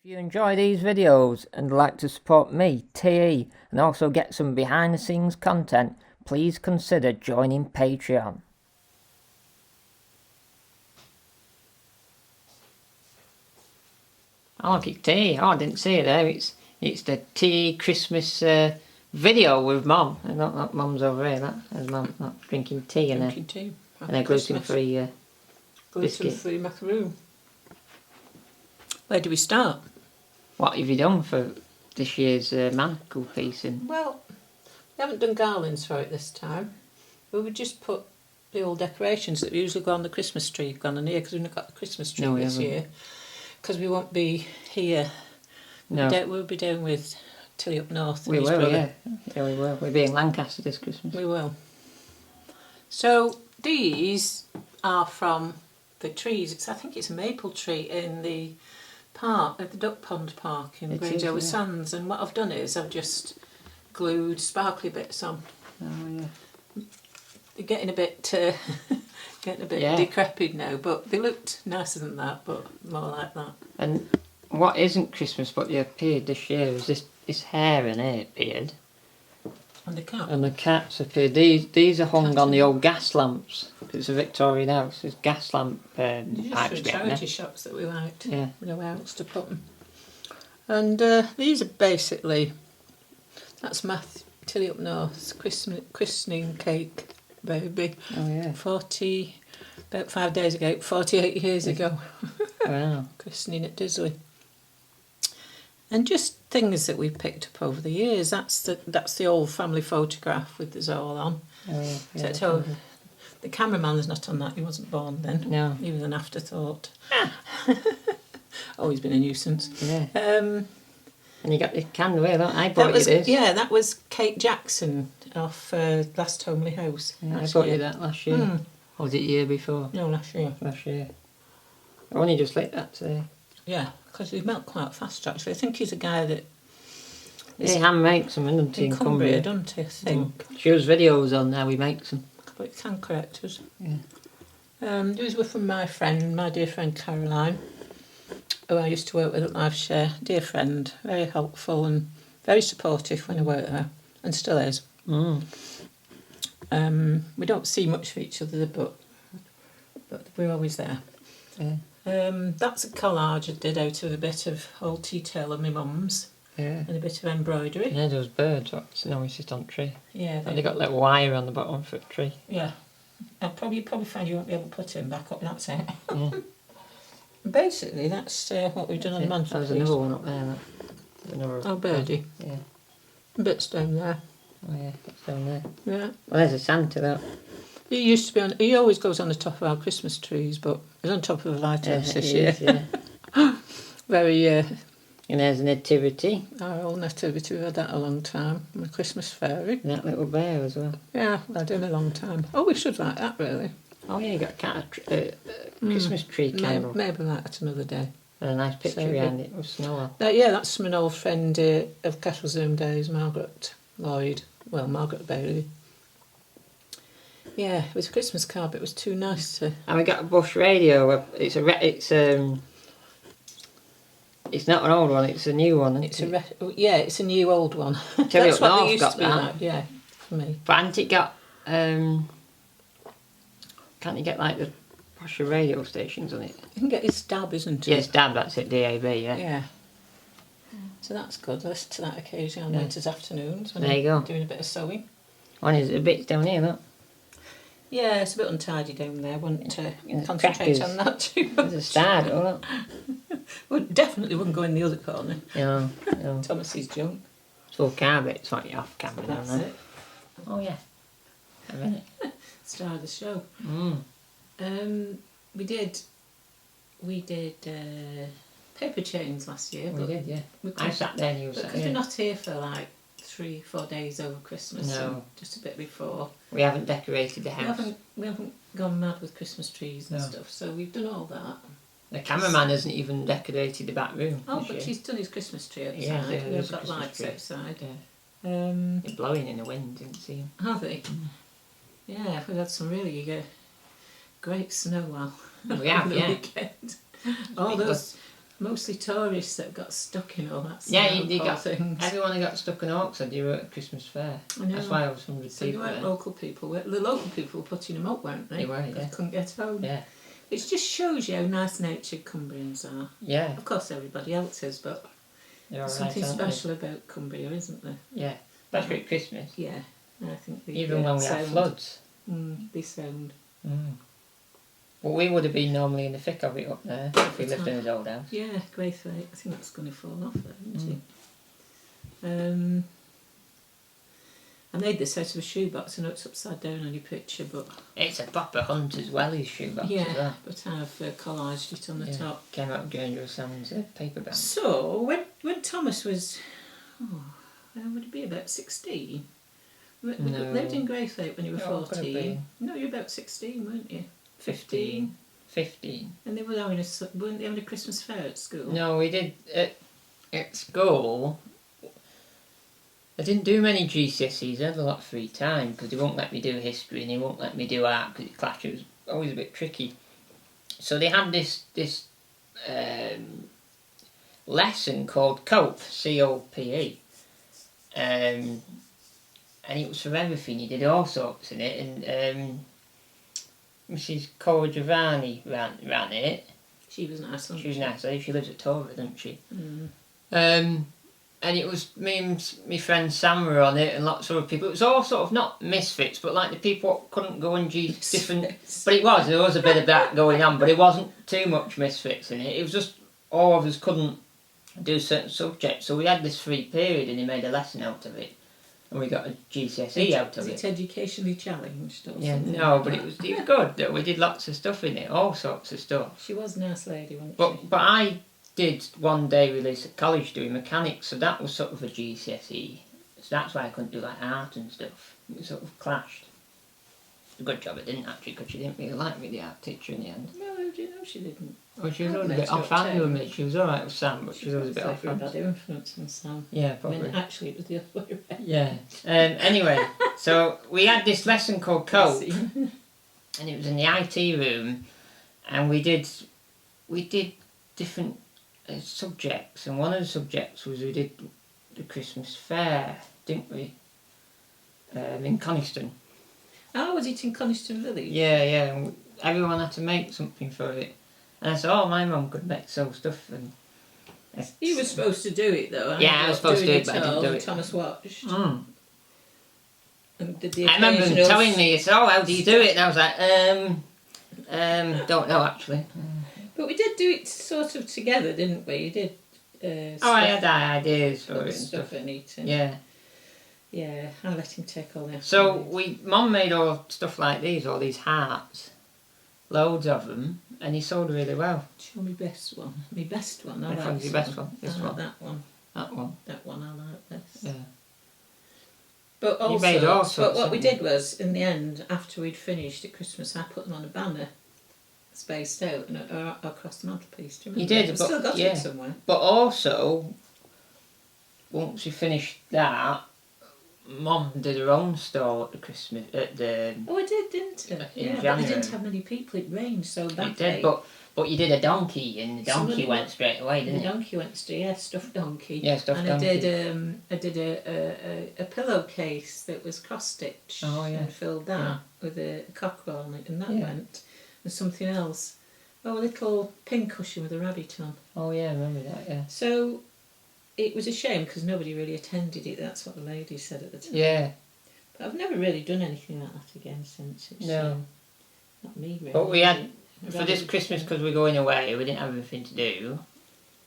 If you enjoy these videos and like to support me, TE, and also get some behind the scenes content, please consider joining Patreon. Oh, look, it's tea. Oh, I didn't see it there. It's the tea Christmas video with Mum. And not Mum's over here, that. There's Mum not drinking tea and a gluten-free gluten-free macaroon. Where do we start? What have you done for this year's mantelpiece? Well, we haven't done garlands for it this time. We would just put the old decorations that we usually go on the Christmas tree gone on here because we've not got the Christmas tree this year. Because we won't be here. No. We'll be down with Tilly up north. We will, yeah. Yeah, we will. We'll be in Lancaster this Christmas. We will. So these are from the trees. I think it's a maple tree in the park, at the Duck Pond Park in Grange with Sands. And what I've done is I've just glued sparkly bits on. Oh yeah. They're getting a bit decrepit now, but they looked nicer than that, but more like that. And what isn't Christmas but they appeared this year is this hare and it appeared. And the cat. And the cats appeared. These are hung on the old gas lamps. It's a Victorian house. There's gas lamp pipes just charity shops that we liked. Yeah. We know where else to put them. And these are basically, that's Tilly up north's christening cake baby. Oh yeah. About 5 days ago, 48 years ago. Wow. Christening at Disley. And just things that we've picked up over the years. That's the old family photograph with us all on. Oh yeah. So the cameraman's not on that. He wasn't born then. No. He was an afterthought. Always been a nuisance. Yeah. And you got the candle here, I bought you this. Yeah, that was Kate Jackson off Last Homely House. Yeah, I bought you that last year. Mm. Or was it the year before? No, last year. Last year. I only just lit that today. Yeah, because he melt quite fast actually. I think he's a guy that... He hand makes them, isn't he? In Cumbria, doesn't he, I think. She does videos on how he makes them. But he can correct us. Yeah. These were from my dear friend Caroline, who I used to work with at Life Share. Dear friend, very helpful and very supportive when I worked there, and still is. Mm. We don't see much of each other, but we're always there. Yeah. That's a collage I did out of a bit of old tea tale of my mum's. Yeah. And a bit of embroidery. Yeah, those birds, we sit on the tree. Yeah. And they got little wire on the bottom for the tree. Yeah. You'll probably find you won't be able to put him back up, that's it. Yeah. Basically, that's what we've done on the mantelpiece. There's another one up there. Oh, birdie. Yeah. Bits down there. Oh yeah, it's down there. Yeah. Well, there's a Santa though. He used to be on... He always goes on the top of our Christmas trees, but he's on top of a lighthouse this year. Yeah. Very... And there's a nativity. Our old nativity, we've had that a long time. And a Christmas fairy. And that little bear as well. Yeah, we've had him a long time. Oh, we should like that, really. Oh yeah, you got a Christmas tree candle. Maybe like that another day. And a nice picture behind it with snow on. Yeah, that's from an old friend of Kettlezoom days, Margaret Lloyd. Well, Margaret Bailey. Yeah, it was a Christmas card, but it was too nice to... And we got a Bush radio. It's not an old one, it's a new one. It's a new old one. That's what they used to be like, yeah, for me. But hasn't it got... can't you get like the posher radio stations on it? You can get his DAB, isn't it? Yes, DAB, that's it, DAB, yeah. Yeah. So that's good. I listen to that occasionally on winter's afternoons when there you I'm go. doing a bit of sewing. One is a bit down here, look. Yeah, it's a bit untidy down there. I wouldn't concentrate crackers. on that too much. There's a star, look. Well, definitely wouldn't go in the other corner. No. Thomas's junk. It's all car bits, like you're off camera down That's there. it. Oh yeah. A minute. Star of the show. Mm. We did paper chains last year. We did, yeah. We I sat there and you were sat because here. we're not here for like 3-4 days over Christmas. No. And just a bit before. We haven't decorated the house. We haven't gone mad with Christmas trees and No. stuff. So we've done all that. The cameraman hasn't even decorated the back room. Oh, this but year. he's done his Christmas tree outside. Yeah, We've there's a got Christmas lights tree. outside. Yeah. They're blowing in the wind, didn't see him. Have they? Yeah, we've had some really great snow We have, over the yeah. weekend. All those mostly tourists that got stuck in all that. Yeah, everyone got stuck in Hawks said you were at a Christmas fair. I know. That's why I was 100 so people you weren't there. local people. The local people were putting them up, weren't they? They were, yeah. They couldn't get home. Yeah. It just shows you how nice-natured Cumbrians are. Yeah. Of course, everybody else is, but there's something special about Cumbria, isn't there? Yeah. Especially at Christmas. Yeah. I think even when we have floods. They sound. Well, we would have been normally in the thick of it up there if we lived in his old house. Yeah, Graythwaite. I think that's going to fall off there, isn't it? I made this out of a shoebox. I know it's upside down on your picture, but... It's a proper hunter's wellies shoebox, yeah, but I've collaged it on the top. Came out of Ganger Sam's paperback. So, when Thomas was... would it be about 16? We lived in Graythwaite when you were 14. No, you were about 16, weren't you? 15. 15. And they weren't they having a Christmas fair at school? No, we did at school. I didn't do many GCSEs. I had a lot of free time because they won't let me do history and they won't let me do art because it clashed. It was always a bit tricky. So they had this lesson called COPE, C-O-P-E. And it was for everything. You did all sorts in it. And Mrs. Cora Giovanni ran it. She was nice. She was nice. She lives at Tora, doesn't she? And it was me and my friend Sam were on it and lots of other people. It was all sort of not misfits, but like the people couldn't go and different. But there was a bit of that going on, but it wasn't too much misfits in it. It was just all of us couldn't do certain subjects. So we had this free period and he made a lesson out of it. And we got a GCSE out of it. Was it educationally challenged or something? No, but it was good. Though. We did lots of stuff in it, all sorts of stuff. She was a nice lady, wasn't she? But I did one day release at college doing mechanics, so that was sort of a GCSE. So that's why I couldn't do like art and stuff. It sort of clashed. A good job it didn't actually, because she didn't really like me, the art teacher, in the end. No, how do you know she didn't? Well, she was always a bit off-hand with me. She was alright with Sam, but she was always a bit off-hand. Bad influence on Sam. Yeah, probably. I mean, actually, it was the other way around. Yeah. Anyway, so we had this lesson called COPE, and it was in the IT room, and we did different subjects, and one of the subjects was we did the Christmas fair, didn't we? In Coniston. Oh, was it in Coniston Village? Yeah, and everyone had to make something for it. And I said, my mum could make sew stuff. And you were supposed to do it though. Yeah, I was supposed to do it, but I didn't do it. Thomas watched. Mm. And did the I remember him telling me, he said, how do you do it? And I was like, don't know actually. But we did do it sort of together, didn't we? You did. I had ideas for it and stuff and eating. Yeah. Yeah, I let him take all the afternoons. So Mum made all stuff like these, all these hearts, loads of them, and he sold really well. Show me best one. My best one. Which one's your best one? This one. That one. That one. That one I like best. Yeah. But also, you made all sorts, but what we did was, in the end, after we'd finished at Christmas, I put them on a banner, spaced out, and across the mantelpiece. Do you remember? You did, I've but still got it somewhere. But also, once we finished that, Mum did her own stall at the Christmas at the. Oh, I did, didn't I? In January. But we didn't have many people. It rained so badly. It did, but you did a donkey, and the donkey went straight away, didn't it? The donkey went straight, yeah, stuffed donkey. Yeah, stuffed donkey. And I did a pillowcase that was cross stitched. Oh yeah. And filled that with a cockerel on it, and that went. And something else. Oh, a little pin cushion with a rabbit on. Oh yeah, I remember that. Yeah. So. It was a shame because nobody really attended it. That's what the lady said at the time. Yeah. But I've never really done anything like that again since. It's, no. Not me really. But we had for this Christmas because we're going away. We didn't have anything to do.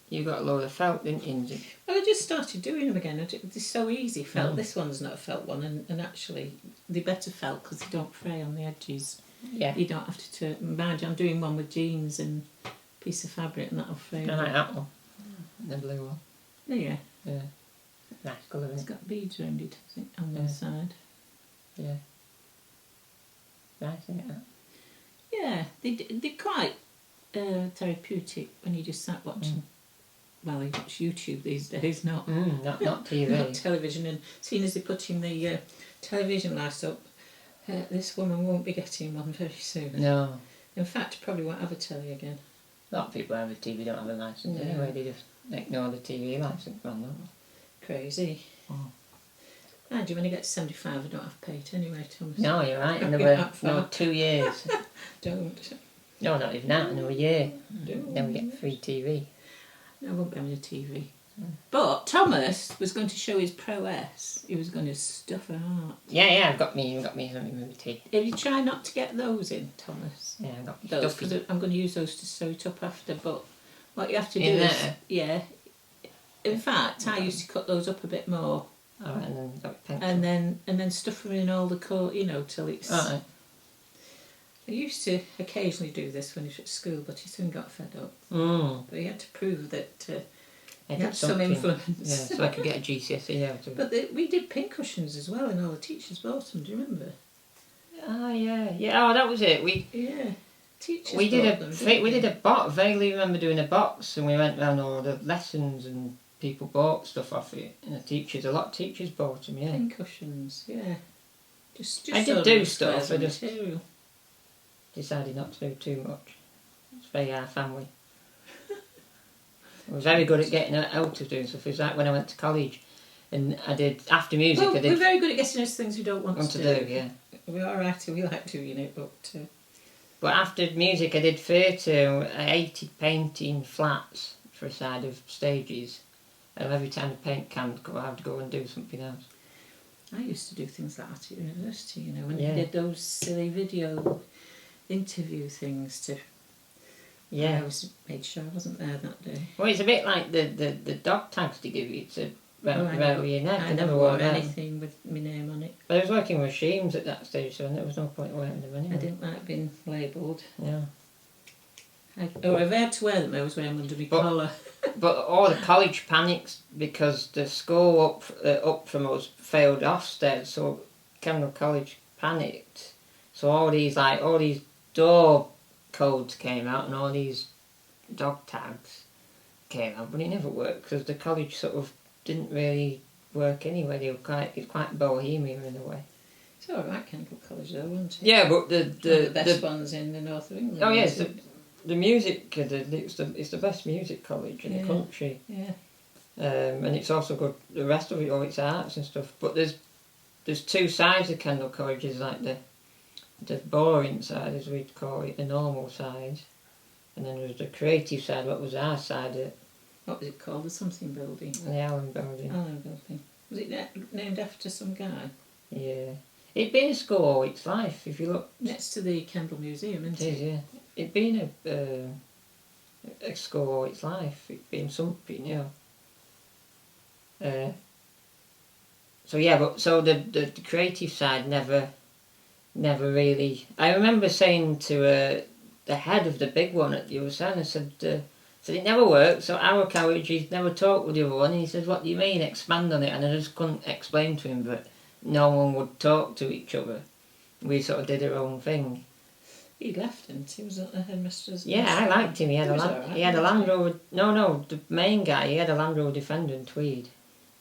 You got a load of felt, didn't you? Well, I just started doing them again. They're so easy. Felt. This one's not a felt one, and actually they're better felt because they don't fray on the edges. Yeah. You don't have to imagine. I'm doing one with jeans and a piece of fabric, and that'll fray. I like that one. The blue one. Yeah. Yeah. Nice colour, isn't it? It's got beads around it, I think, on one side. Yeah. Nice, isn't it? Yeah, they're quite therapeutic when you just sat watching. Well, you watch YouTube these days, not TV. Not television. And seeing as they're putting the television lights up, this woman won't be getting one very soon. No. In fact, probably won't have a telly again. A lot of people who have a TV don't have a licence anyway, they just ignore the TV licence man, don't they? Crazy. Oh. And when I get to 75, I don't have to pay it anyway, Thomas. No, you're right, Don't get that far. another 2 years. Don't. No, not even that, another year. Don't. Then we get free TV. I won't be having a TV. But Thomas was going to show his prowess. He was going to stuff a heart. Yeah, I've got me movie tea. If you try not to get those in, Thomas. Yeah, I've got me Those, stuffy. because I'm going to use those to sew it up after. But what you have to do In is, there? yeah. In fact, I used to cut those up a bit more, Alright, and then got pencil. and then stuff them in all the till it's. Alright. I used to occasionally do this when he was at school, but he soon got fed up. But he had to prove that I he did had some something. influence. Yeah, so I could get a GCSE out of it. But we did pincushions as well, and all the teachers bought them. Do you remember? Oh yeah. Oh, that was it. Yeah, teachers. We did bought them, didn't we they? did a box. Vaguely remember doing a box, and we went round all the lessons, and people bought stuff off it. And a lot of teachers bought them. Yeah. Pincushions. Yeah. Just I did sort of do squares stuff, I of just- material. Decided not to do too much. It's very our family. I was very good at getting out of doing stuff. It was like when I went to college, and I did after music. Well, I did we're very good at getting us things we don't want to do. Yeah. We're all right. We like doing it, but But after music, I did theatre. I hated painting flats for a side of stages. And every time the paint can go, I have to go and do something else. I used to do things like that at university. When Yeah. we did those silly video interview things to. Yeah. I made sure I wasn't there that day. Well, it's a bit like the dog tags they give you to I around your neck. I I never never wore wore them. anything with my name on it. But I was working with Sheems at that stage, so there was no point wearing them anyway. I didn't like being labelled. Yeah. If I had to wear them, I was wearing them under my But- collar. But all the college panics because the school up from us failed Ofsted, so Kendal College panicked. So all these door codes came out and all these dog tags came out, but it never worked because the college sort of didn't really work anyway. It's quite bohemian in a way. It's all right, Kendal College though, wasn't it? Yeah, but The best ones in the north of England. oh yes, wasn't it? the music it's the best music college in the country. Yeah. And it's also good. The rest of it, all its arts and stuff. But there's two sides of Kendal College. There's like the boring side, as we'd call it, the normal side, and then there's the creative side. What was our side? What was it called? The something building. The Allen Building. Allen building. Was it named after some guy? Yeah, it'd been a school all its life. If you look, Next to the Kendal Museum, isn't it is. Yeah, it'd been a school all its life. It'd been something, you know. So yeah, but so the creative side never really. I remember saying to the head of the big one at the other side, I said it never worked. So our colleges never talked with the other one. And he said, "What do you mean? Expand on it?" And I just couldn't explain to him that no one would talk to each other. We sort of did our own thing. he? He left, didn't he? Was at the headmaster's. Yeah, I liked him. He had He was all right, he had a wasn't Land Rover. No, the main guy. He had a Land Rover Defender in tweed.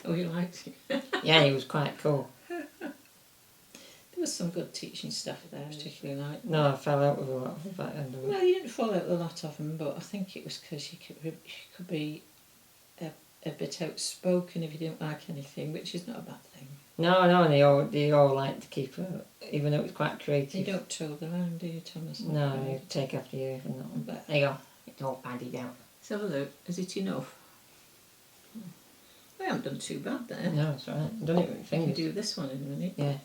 Oh, you liked him. Yeah, he was quite cool. There was some good teaching staff there, I particularly liked. No, I fell out with a lot of that end of it. Well, you didn't fall out with a lot of them, but I think it was because you could be a bit outspoken if you didn't like anything, which is not a bad thing. No, and they all like to keep it, even though it's quite creative. You don't toe the line, do you, Thomas? No, you take after you and that one. But There you go. It's all padded out. let's have a look. Is it enough? I haven't done too bad there. No, it's all right. I've done it with my I can fingers. do this one in a minute. Yeah.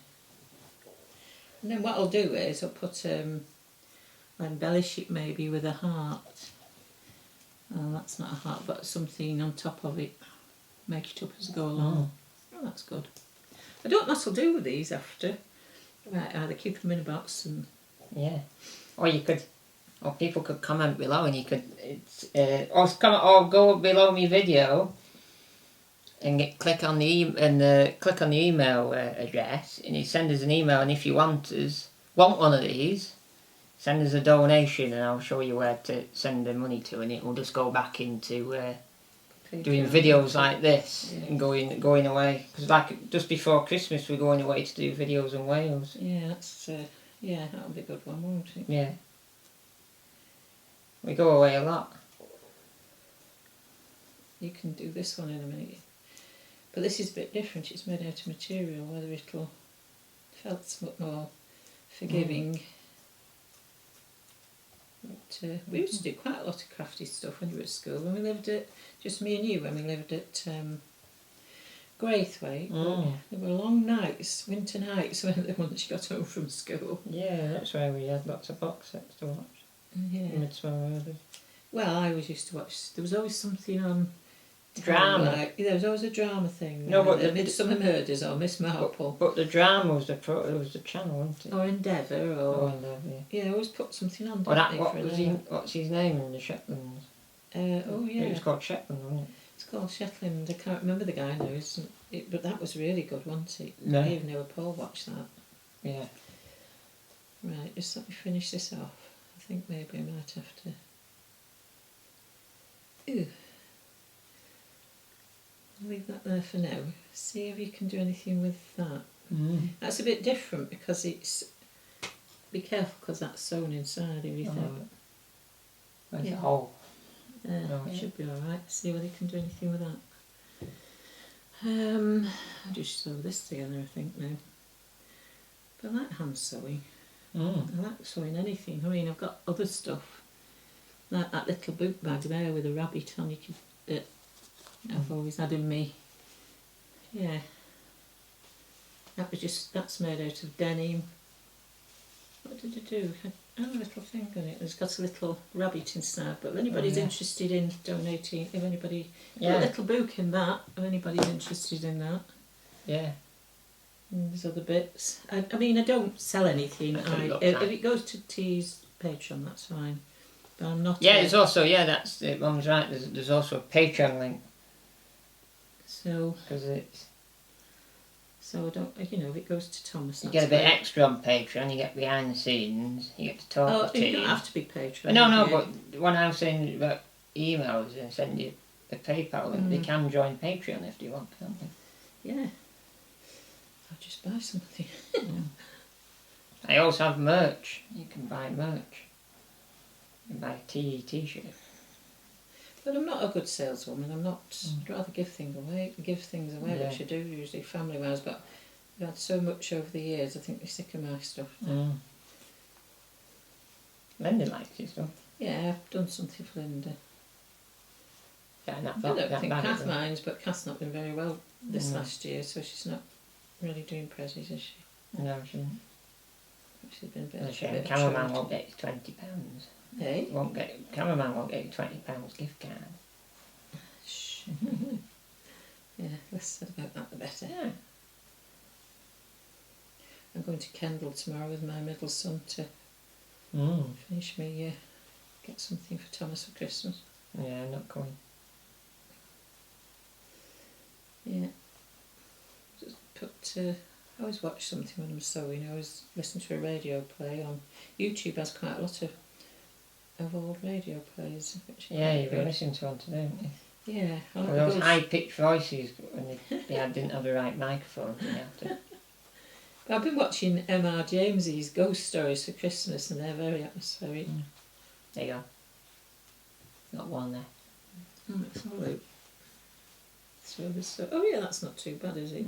And then what I'll do is I'll put I'll embellish it maybe with a heart. Oh, that's not a heart, but something on top of it. Make it up as I go along. Oh, that's good. I don't know what I'll do with these after. I might either keep them in a box and Yeah. Or people could comment below and you could, or go below my video and click on the email address and you send us an email, and if you want one of these, send us a donation and I'll show you where to send the money to, and it will just go back into doing videos like this and going away, because like just before Christmas we're going away to do videos in Wales. yeah, that'll be a good one, won't it? Yeah. We go away a lot. You can do this one in a minute. But this is a bit different. It's made out of material, whether it'll felt's more forgiving. But we used to do quite a lot of crafty stuff when we were at school. When we lived at, just me and you, when we lived at Graythwaite, there were long nights, winter nights, once you got home from school. Yeah, that's why we had lots of box sets to watch. Yeah. Midsummer Murders. Well, I always used to watch, there was always something on... Drama. Like, there was always a drama thing. No, but the Midsummer Murders or Miss Marple. But the drama was the channel, wasn't it? Or Endeavour, or... Endeavour, yeah. Yeah, I always put something on. What's his name in the Shetlands? Oh, yeah. It was called Shetland, wasn't it? It's called Shetland. I can't remember the guy now, but that was really good, wasn't it? No. I even knew Paul watched that. Yeah. Right, just let me finish this off. I think maybe I might have to... Ooh. I'll leave that there for now. See if you can do anything with that. That's a bit different because it's... Be careful because that's sewn inside if you think. There's a hole. It should be alright. See whether you can do anything with that. I'll just sew this together, I think, now. But I like hand sewing. I like sewing anything. I mean, I've got other stuff. Like that little boot bag there with a rabbit on. I've always had in me. Yeah. That's made out of denim. What did I do? I have a little thing on it. It's got a little rabbit inside. But if anybody's interested in donating, a little book in that, if anybody's interested in that. Yeah. And there's other bits. I mean, I don't sell anything. If it goes to T's Patreon, that's fine. But I'm not... Yeah, there's also, that's it, Mum's right, there's also a Patreon link. So... Because it's... So I don't, if it goes to Thomas... You get a bit extra on Patreon, you get behind the scenes, you get to talk to you don't have to be Patreon. No, but when I was saying about emails and send you a PayPal link, they can join Patreon if they want, can't they? Yeah. I'll just buy something. I also have merch. You can buy merch. You can buy a t-shirt. But I'm not a good saleswoman. I'd rather give things away, which I do usually family-wise, but I've had so much over the years, I think they're sick of my stuff. Linda likes your stuff. Yeah, I've done something for Linda. Yeah, I don't think Kath minds, but Kath's not been very well this last year, so she's not really doing prezzies, is she? No, she isn't. She's been a bit... The cameraman won't get you £20. Hey? Cameraman won't get you £20 gift card. Shh. Yeah, less said about that the better. Yeah. I'm going to Kendal tomorrow with my middle son to finish me, get something for Thomas for Christmas. Yeah, I'm not going. Yeah. Just put... I always watch something when I'm sewing. I always listen to a radio play on... YouTube has quite a lot of old radio plays. You've been listening to one today, haven't you? Yeah. Those high-pitched voices when they didn't have the right microphone. I've been watching M.R. James's Ghost Stories for Christmas and they're very atmospheric. There you go. Got one there. Let's have a look. Oh yeah, that's not too bad, is it?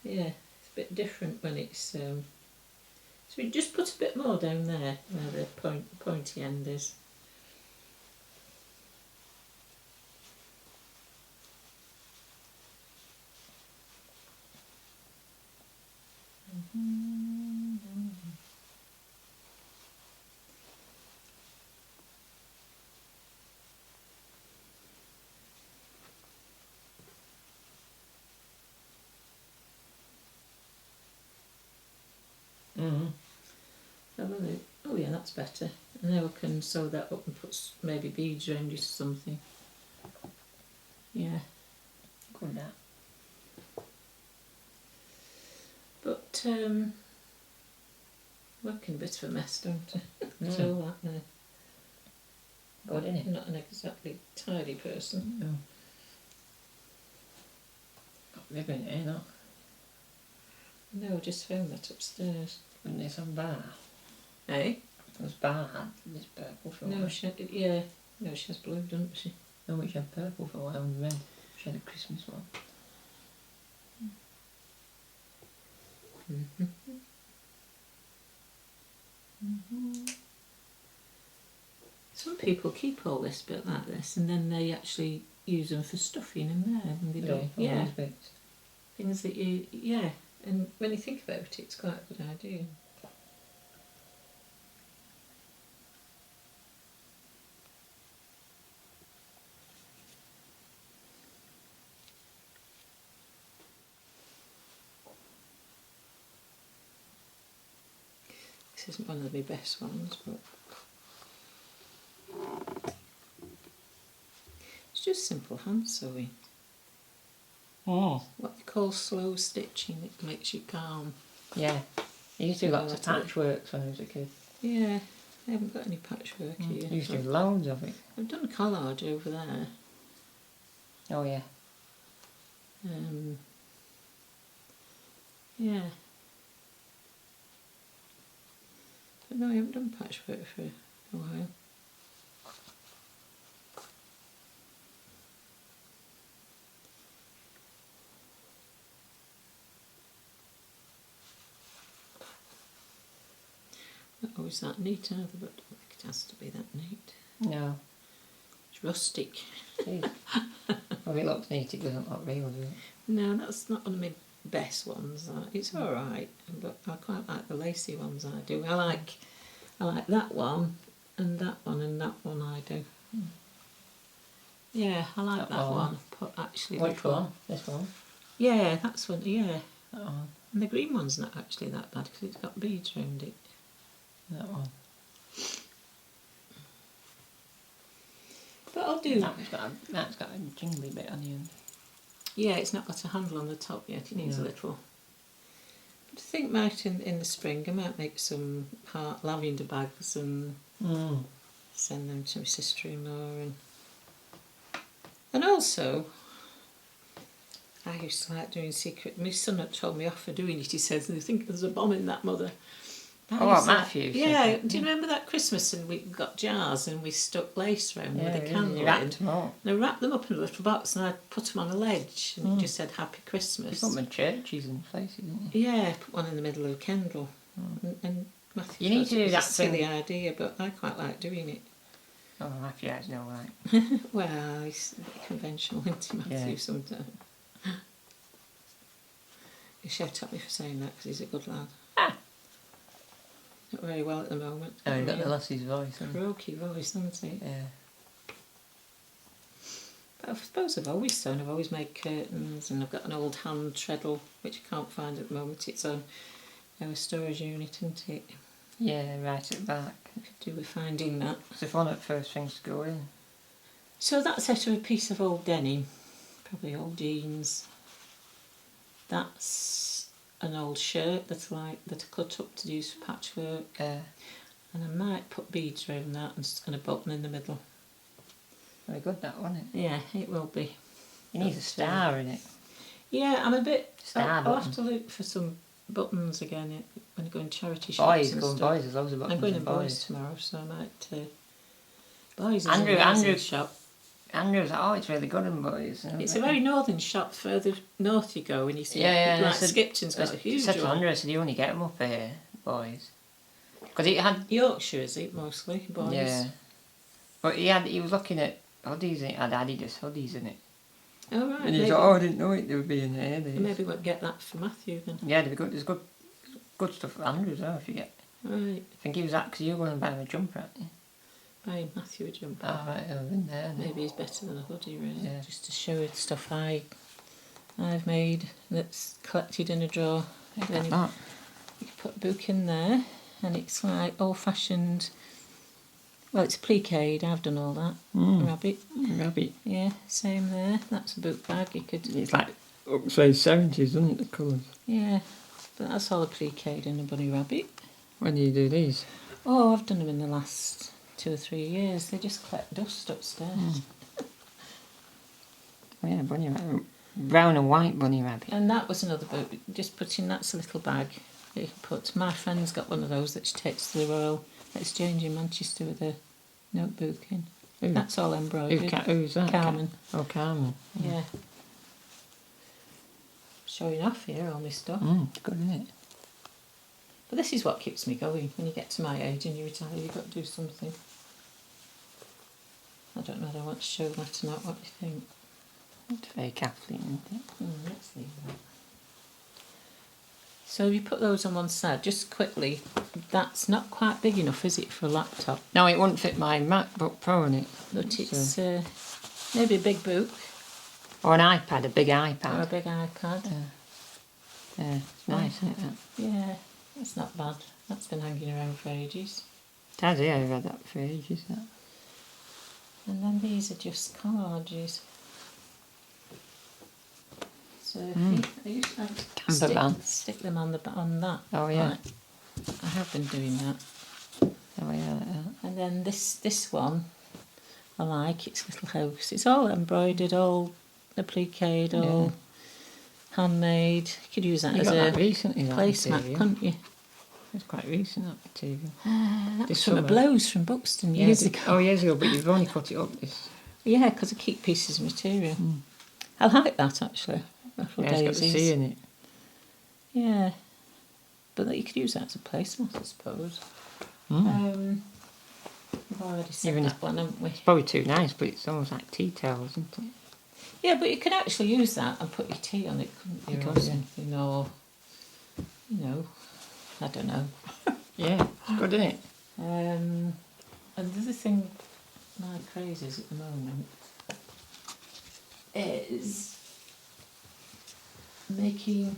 Yeah, it's a bit different when it's... So we just put a bit more down there where the pointy end is. Oh yeah, that's better. And now I can sew that up and put maybe beads around it or something. Yeah. Good that. But working a bit of a mess, don't I? It's all that there. Good, isn't it? I'm not an exactly tidy person. No. Got ribbon here, not? No, I just found that upstairs. Wouldn't it some bar? Eh? It was bad. It's purple for a while. No, she has blue, doesn't she? No, she had purple for a while and red. She had a Christmas one. Some people keep all this bit like this and then they actually use them for stuffing in there and they don't. All Yeah, those bits. things that you, yeah, and when you think about it, it's quite a good idea. This isn't one of the best ones, but it's just simple hand sewing. Oh. What they call slow stitching, it makes you calm. Yeah. I used to do lots of That's it. patchworks when I was a kid. Yeah, I haven't got any patchwork here. I used to do loads of it. I've done collage over there. Oh yeah. Yeah. But no, I haven't done patchwork for a while. Not always that neat either, but I don't think it has to be that neat. No. It's rustic. Jeez. Well, it looks neat, it doesn't look real, does it? No, that's not one of my best ones. It's alright, but I quite like the lacy ones I do. I like that one and that one and that one I do. Yeah, I like that one. But actually, Which one? This one? Yeah, that's one, yeah. That one. And the green one's not actually that bad because it's got beads around it. That one. But I'll do... That's got a jingly bit on the end. Yeah, it's not got a handle on the top yet, it needs a little. But I think might in the spring I might make some lavender bags and send them to my sister-in-law. And also, I used to like doing secret... My son had told me off for doing it, he says, and I think there's a bomb in that, Mother. Matthew? Yeah, do you remember that Christmas and we got jars and we stuck lace around with a candle in? Wrapped them up. And I wrapped them up in a little box and I put them on a ledge and it just said Happy Christmas. You put them in churches and places, didn't you? Yeah, put one in the middle of a candle. And Matthew You need thought to do it was that a silly thing. idea, but I quite like doing it. Oh, Matthew has no right. Well, he's a bit conventional, isn't he, Matthew, Yeah. sometimes. He shout at me for saying that because he's a good lad. Ah. Not very well at the moment. Oh, you've got the lassie's voice, haven't you? Croaky voice, hasn't he? Yeah. But I suppose I've always sewn. I've always made curtains and I've got an old hand treadle which I can't find at the moment. It's on our storage unit, isn't it? Yeah, right at the back. I could do with finding that. It's the one of the first things to go in. So that's out of a piece of old denim, probably old jeans. That's an old shirt that I cut up to use for patchwork. Yeah. And I might put beads around that and just a button in the middle. Very good, that one, isn't it? Yeah, it will be. It needs a star in it. Yeah, I'm a bit... Star I'll have button. to look for some buttons again when I go in charity shops Boys, and go and stuff. boys, there's loads of buttons I'm going in in boys tomorrow, so I might... boys is a northern shop. Andrew's like, oh, it's really good in boys. It's a very northern shop. Further north you go and you see like Skipton's got a huge said to one. Andrew, I said, you only get them up here, boys. Because he had... Yorkshire, is it, mostly, boys? Yeah. But he was looking at hoodies, and it had Adidas hoodies in it. Oh, right. And he thought, oh, I didn't know it, they would be in here. Maybe we'll get that for Matthew then. Yeah, there's good stuff for Andrew as well, if you get... Right. I think he was that, because you were going to buy him a jumper, aren't you? Buy Matthew a jumper. Oh, right, he'll have been there. Maybe he's better than a hoodie, really. Yeah. Just to show you the stuff I've made that's collected in a drawer. Then you can put a book in there, and it's like old-fashioned. Well, it's a pliqué. I've done all that. Rabbit. Rabbit. Yeah, same there. That's a book bag. You could. It's like upside 70s, isn't it, the colours? Yeah, but that's all a pliqué in a bunny rabbit. When do you do these? Oh, I've done them in the last 2 or 3 years. They just collect dust upstairs. Oh yeah, bunny rabbit. Brown and white bunny rabbit. And that was another book. Just put in, that's a little bag that you can put. My friend's got one of those that she takes to the Royal exchange in Manchester with a notebook in. Who? That's all embroidered. Who's that? Carmen. Oh, Carmen. Yeah. Showing off here, all my stuff. Good, isn't it? But this is what keeps me going. When you get to my age and you retire, you've got to do something. I don't know whether I want to show that or not. What do you think? It's very Kathleen, isn't it? Let's leave that. So you put those on one side, just quickly. That's not quite big enough, is it, for a laptop? No, it wouldn't fit my MacBook Pro in it. But it's maybe a big book. Or an iPad, a big Or iPad. a big iPad. Yeah, it's nice, isn't it? That? Yeah, that's not bad. That's been hanging around for ages. It has, yeah, I've had that for ages. That. And then these are just collages. So stick them on that. Oh yeah. Right. I have been doing that. Oh yeah, like that. And then this one, I like. It's a little house. It's all embroidered, all appliqued, all handmade. You could use that You as got a that recently, that placemat, material. couldn't you? It's quite recent, that material. That was This from a summer. blouse from Buxton years ago. Oh, years ago, but you've only cut it up this. Yeah, because I keep pieces of material. I like that actually. Little Yeah, it's got the daisies. sea in it. Yeah, but you could use that as a placemat, I suppose. Mm. We've already said Even that one, haven't we? It's probably too nice, but it's almost like tea towels, isn't it? Yeah, but you could actually use that and put your tea on it, couldn't you? You Or could, yeah. something, or, I don't know. Yeah, it's good, isn't it? And the other thing my craze is at the moment is making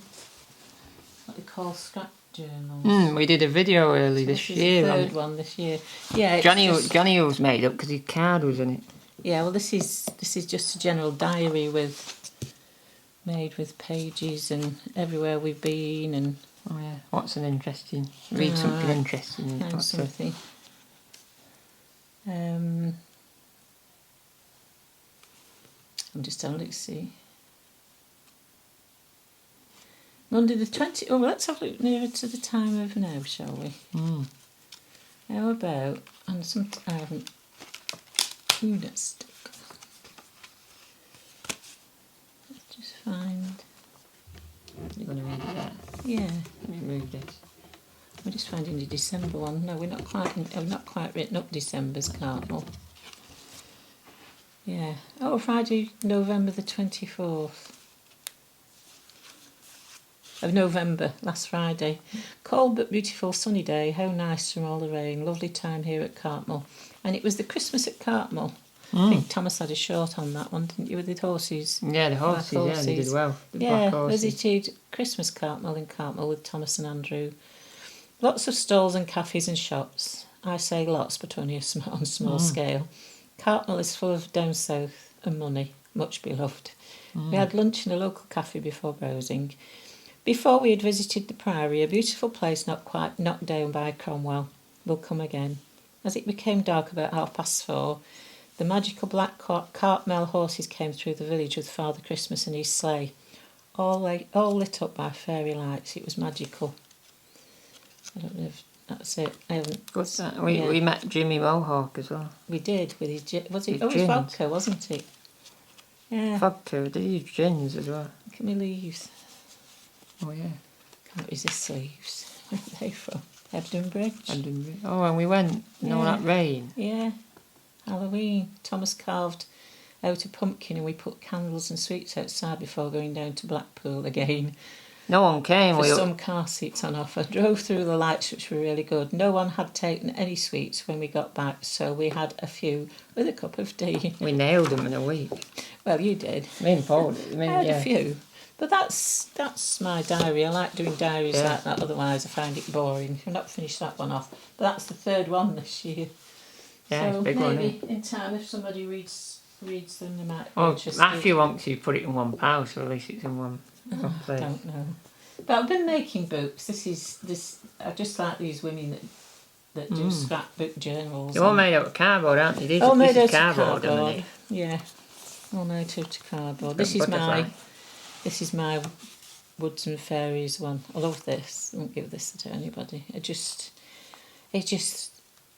what they call scrap journals. We did a video early So this is year. the on third one this year. Yeah, it's Johnny just- was made up because his card was in it. Yeah, well, this is just a general diary made with pages and everywhere we've been and Oh yeah. What's an interesting? Read something interesting. in it. and What's a- something. I'm just having a look, see. Monday the 20th. Oh, let's have a look nearer to the time of now, shall we? How about? And some I haven't. Ooh, that's stuck. Let's just find. You're going to read it there. Yeah, Let me move this. we're just finding the December one. No, we're not quite. I've not quite written up December's cardinal. Yeah. Oh, Friday, November the 24th. Of November, last Friday. Cold but beautiful sunny day. How nice from all the rain. Lovely time here at Cartmel. And it was the Christmas at Cartmel. I think Thomas had a short on that one, didn't you, with the horses? Yeah, the horses, Black yeah, they did well. The Yeah, black horses. visited Christmas Cartmel in Cartmel with Thomas and Andrew. Lots of stalls and cafes and shops. I say lots, but only on small scale. Cartmel is full of down south and money, much beloved. We had lunch in a local cafe before browsing. Before we had visited the Priory, a beautiful place not quite knocked down by Cromwell. We'll come again. As it became dark about 4:30, the magical black Cartmel horses came through the village with Father Christmas and his sleigh, all lit up by fairy lights. It was magical. I don't know if that's it. I haven't. What's that? We met Jimmy Mohawk as well. We did with his was it? His Oh, it was gins. vodka, wasn't it? Yeah. Vodka, did he use gins as well? Look at me leaves. Oh yeah. Can't resist sleeves. Where are they from? Hebden Bridge. Oh, and we went, that rain. Yeah. Halloween. Thomas carved out a pumpkin and we put candles and sweets outside before going down to Blackpool again. No one came. For some car seats on offer. Drove through the lights, which were really good. No one had taken any sweets when we got back, so we had a few with a cup of tea. We nailed them in a week. Well, you did. Me and Paul did. I had a few. But that's my diary. I like doing diaries like that, otherwise I find it boring. I've not finished that one off. But that's the third one this year. Yeah, so it's a big maybe one, in time, if somebody reads them, they might be Oh, interested. Matthew wants you to put it in one pile, so at least it's in one place. I don't know. But I've been making books. I just like these women that do scrapbook journals. They're all made out of cardboard, aren't they? These, all made this out is of cardboard, cardboard. isn't it? Yeah, all made out of cardboard. Got butterfly. This is my Woods and Fairies one. I love this. I won't give this to anybody. It just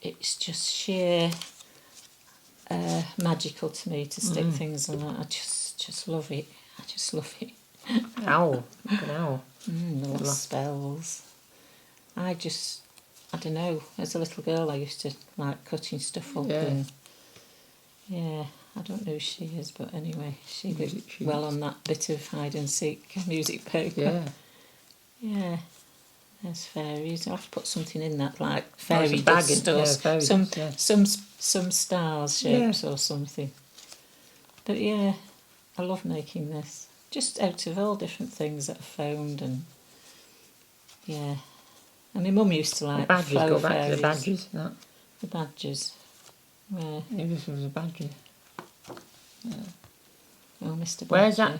it's just sheer magical to me to stick things on that. I just love it. I just love it. Owl. Look at an owl. The little spells. I don't know, as a little girl I used to like cutting stuff up and I don't know who she is, but anyway, she did well on that bit of hide and seek music paper. Yeah. There's fairies. I have to put something in that, like fairy dust or some stars shapes or something. But yeah, I love making this. Just out of all different things that I found, and yeah. And my mum used to like the badges. Go back fairies. to the badges. That. The badges. Where? Yeah, this was a badger. Oh, Mr. Badger. Where's that?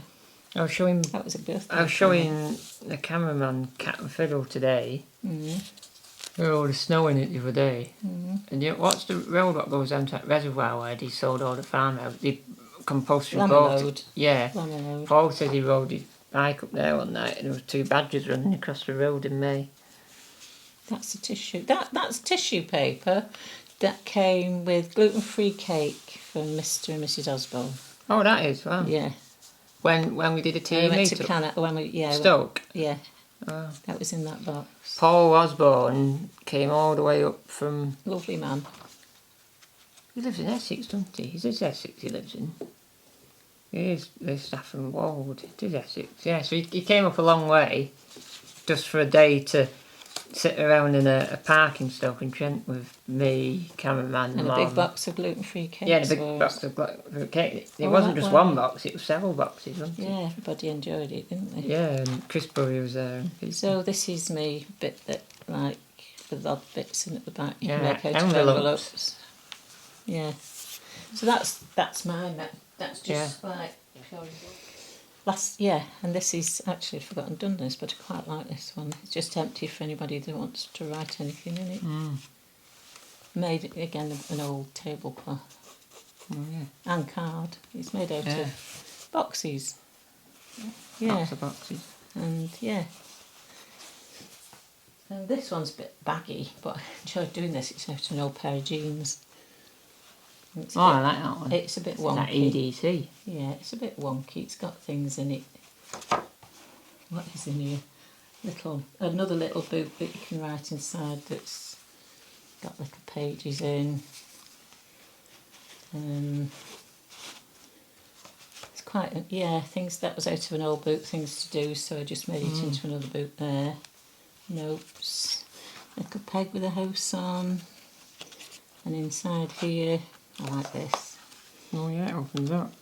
I was showing. That was a birthday. I was showing the cameraman Cat and Fiddle today. There was all the snow in it the other day. And you know, what's the road that goes down to that reservoir where he sold all the farmhouse? The compulsory boat. Yeah. Paul said he rode his bike up there one night and there was 2 badgers running across the road in May. That's a tissue. That's tissue paper that came with gluten-free cake from Mr. and Mrs. Osborne. Oh, that is, wow. Yeah. When we did a TV meetup? Stoke? Yeah. Oh. That was in that box. Paul Osborne came all the way up from... Lovely man. He lives in Essex, doesn't he? Is this Essex he lives in? He is Saffron Walwood. It is Essex. Yeah, so he came up a long way just for a day to sit around in a park in Stoke-on-Trent with me, cameraman, and a big box of gluten-free cakes. Yeah, a big box of gluten-free cake. It wasn't just one box; it was several boxes, wasn't it? Yeah, everybody enjoyed it, didn't they? Yeah, and Chris Burry was there. So this is me bit that like with odd bits in at the back. You yeah, can make out of envelopes. Yeah. So that's mine. That's just like pure. And this is actually, I've forgotten done this, but I quite like this one. It's just empty for anybody that wants to write anything in it. Made again an old tablecloth. And card. It's made out of boxes. Lots of boxes. And and this one's a bit baggy, but I enjoyed doing this. It's out of an old pair of jeans. I like that one. It's a bit wonky. That EDC. Yeah, it's a bit wonky. It's got things in it. What is in here? Another little book that you can write inside that's got little pages in. It's quite, things that was out of an old book, things to do, so I just made it into another book there. Notes. Little peg with a house on. And inside here, I like this. Oh yeah, it opens up.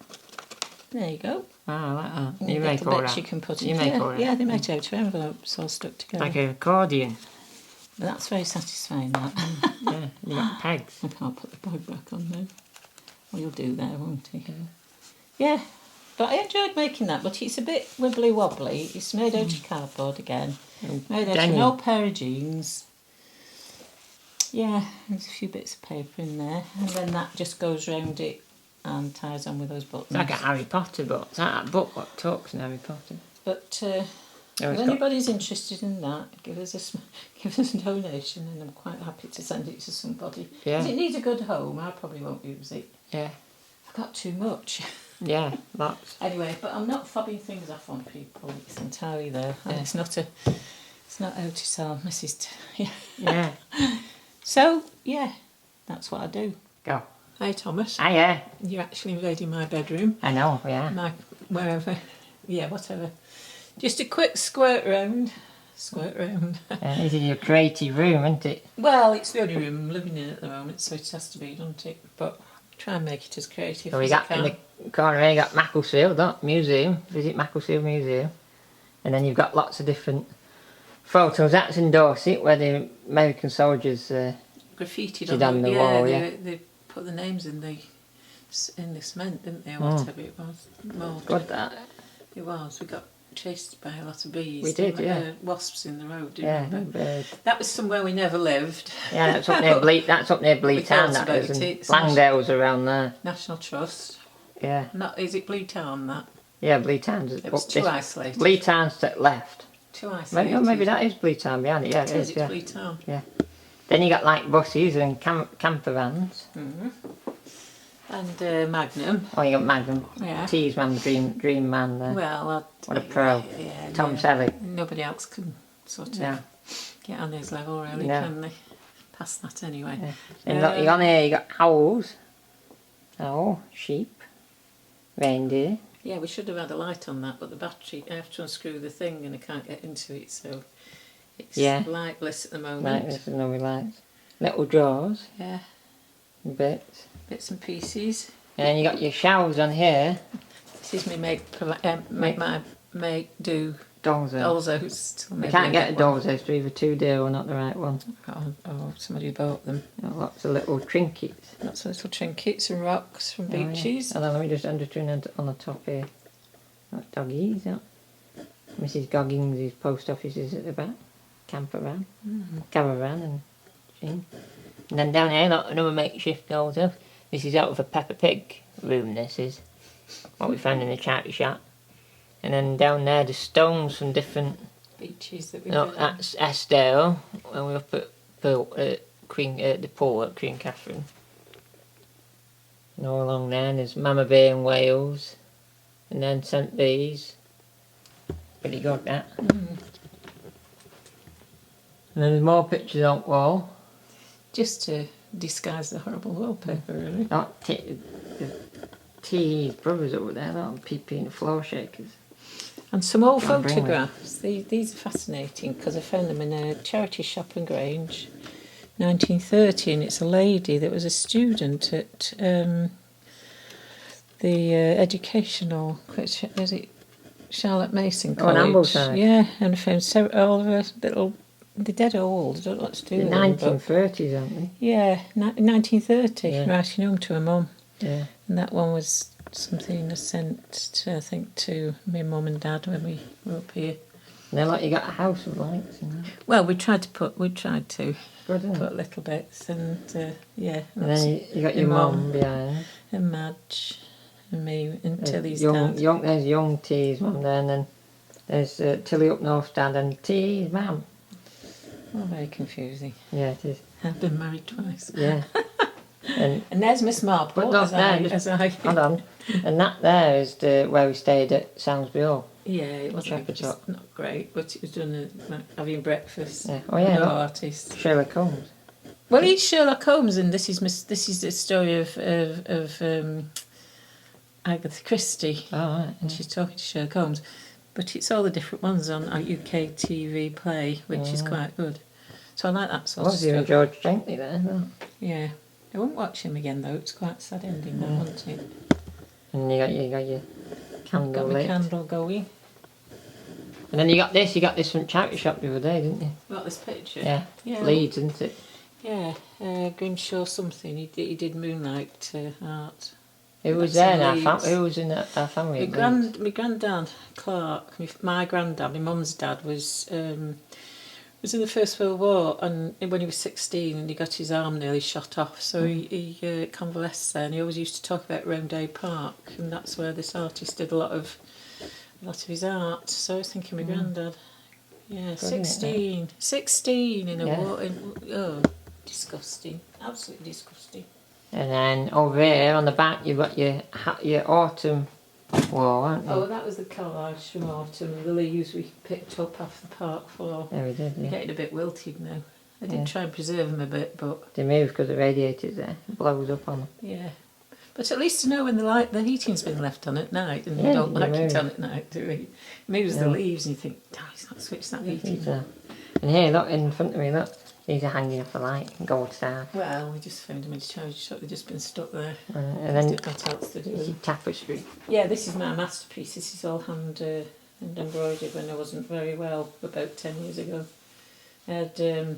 There you go. I like that. You make all that. You can put in. Yeah, they make out of envelopes all stuck together. Like an accordion. But that's very satisfying, that. Yeah, you got pegs. I can't put the bag back on now. Well, you'll do there, won't you? Yeah, but I enjoyed making that, but it's a bit wibbly wobbly. It's made out of cardboard again. Made out of an old pair of jeans. Yeah, there's a few bits of paper in there, and then that just goes round it and ties on with those buttons. It's like a Harry Potter book. It's like that book what talks in Harry Potter. But if anybody's interested in that, give us a donation, and I'm quite happy to send it to somebody. Yeah. Because it needs a good home. I probably won't use it. Yeah. I've got too much. Yeah, lots. Anyway, but I'm not fobbing things off on people. It's entirely there. And it's not how to sell Mrs. Yeah. So, that's what I do. Go. Hi, Thomas. Hiya. You're actually invading my bedroom. I know, yeah. Wherever. Yeah, whatever. Just a quick squirt round. This is your creative room, isn't it? Well, it's the only room I'm living in at the moment, so it has to be, doesn't it? But try and make it as creative So we as got I can. in the corner here, you got Macclesfield Museum. Visit Macclesfield Museum. And then you've got lots of different photos. That's in Dorset, where the American soldiers graffitied on the wall. They put the names in the cement, didn't they, or whatever it was. Mould. Good that. It was. We got chased by a lot of bees. We did, yeah. Wasps in the road, didn't we? Bird. That was somewhere we never lived. Yeah, that's up near Bleak. That's up near Bleak Town. That is. And Langdale's around there. National Trust. Yeah. Is it Blue Town, that? Yeah, Blue Town's. It was too isolated. Blue Town's to the left. Too isolated. Maybe that is Blue Town behind it. Yeah, it is. It's Blue Town. Yeah. Then you got like buses and camper vans. And Magnum. Oh, you got Magnum. Yeah. T's man, dream man there. Well, what a pro. Yeah, Tom Selleck. Nobody else can sort of Yeah. get on his level, really, No. can they? Past that, anyway. Yeah. And you on here, you got owls. Owl, sheep, reindeer. Yeah, we should have had a light on that, but the battery, I have to unscrew the thing and I can't get into it, so it's lightless at the moment. Lightless, there's no lights. Little drawers. Yeah. Bits and pieces. And you got your shelves on here. This is me make do Doll's house. You can't get a doll's house, they're either too dear or not the right one. Oh, somebody bought them. Lots of little trinkets. Lots of little trinkets and rocks from beaches. Yeah. And then let me just turn on the top here. Got doggies, yeah. Mrs. Goggins' post office is at the back. Camper van. Caravan and thing. And then down here, look, another makeshift doll's house. This is out of a Peppa Pig room, this is. What we found in the charity shop. And then down there, the stones from different beaches that we that's Eskdale, when we were up at the pool at Queen Catherine. And all along there, there's Mama Bay in Wales, and then St Bees. Pretty good, that. And then there's more pictures on the wall. Just to disguise the horrible wallpaper, really. Not T's brothers over there, that PP and the floor shakers. And some old photographs. These are fascinating because I found them in a charity shop in Grange, 1930, and it's a lady that was a student at the educational, is it Charlotte Mason College? On Ambleside. Yeah, and I found all of her little, they're dead old, I don't know what to do with them. The 1930s, aren't they? Yeah, 1930, writing home to her mum. Yeah. And that one was something I sent, to my mum and dad when we were up here. And then, like, you got a house with lights and that. Well, we tried to put Good, little bits, and yeah. And then you got your mum behind. And Madge, and me, and Tilly's dad. There's young T's mum there, and then there's Tilly up north dad and T's mum. Oh, very confusing. Yeah, it is. I've been married twice. Yeah. And there's Miss Marple. Hold on. And that there is where we stayed at Samsby Hall. Yeah, it wasn't not great, but it was done having breakfast. Yeah. Oh yeah. No artist. Sherlock Holmes. Well, he's Sherlock Holmes, and this is the story of Agatha Christie. Oh right. And she's talking to Sherlock Holmes, but it's all the different ones on a UK TV play, which is quite good. So I like that sort of stuff. Was George Gently there? No. Yeah. I won't watch him again though. It's quite a sad ending, that, wasn't it? And you got your candle got my lit. candle going. And then you got this from charity shop the other day, didn't you? What, this picture? Yeah. Yeah. Leeds, isn't it? Yeah. Grimshaw something. He did moonlight art. Who was there in our family? Who was in our family? My granddad Clark. My granddad, my mum's dad, was in the First World War, and when he was 16 and he got his arm nearly shot off, so he convalesced there, and he always used to talk about Roundhay Park, and that's where this artist did a lot of his art. So I was thinking my granddad. Yeah, 16 in a war. Oh, disgusting, absolutely disgusting. And then over here on the back you've got your autumn wall, aren't you? Oh, that was the collage from autumn. The leaves we picked up off the park floor. Yeah, we did. Yeah. They're getting a bit wilted now. I did try and preserve them a bit, but they move because the radiator's there. It blows up on them. Yeah, but at least to know when the heating's been left on at night, and you don't like it on at night, do we? It moves the leaves, and you think, he's not switched that heating. And here, look in front of me, look. These are hanging for light, gold star. Well, we just found them in a charity shop. They've just been stuck there. And then what else to do? Tapestry. Yeah, this is my masterpiece. This is all hand embroidered when I wasn't very well about 10 years ago. I had that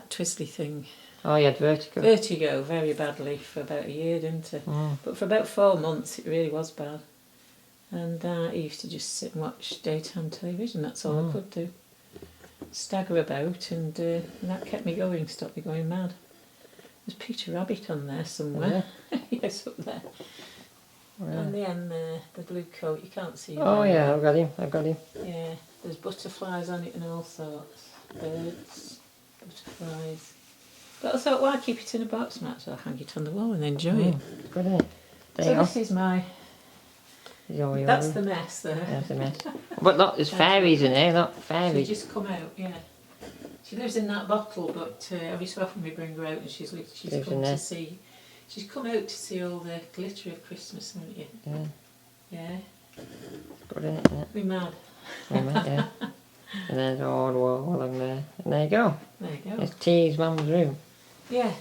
twizzly thing. Oh, you had vertigo. Vertigo, very badly for about a year, didn't I? But for about 4 months, it really was bad. And I used to just sit and watch daytime television. That's all I could do. Stagger about, and that kept me going, stopped me going mad. There's Peter Rabbit on there somewhere. Yes, up there. Wow. And the end there, the blue coat, you can't see him. Oh yeah, I've got him. Yeah, there's butterflies on it and all sorts. Birds. butterflies. But I thought, why keep it in a box, Matt? So I hang it on the wall and enjoy it. Good, isn't it? There So you go. this is my. Is all yours. That's the mess there. That's a mess. But look, there's fairies in here. Look, She fairies. just come out, yeah. She lives in that bottle, but every so often we bring her out and she's Lives come in to there. see. She's come out to see all the glitter of Christmas, haven't you? Yeah. Yeah. Good, isn't it? Be mad. Yeah. And there's all the wall along there. And there you go. There you go. It's T's mum's room. Yeah.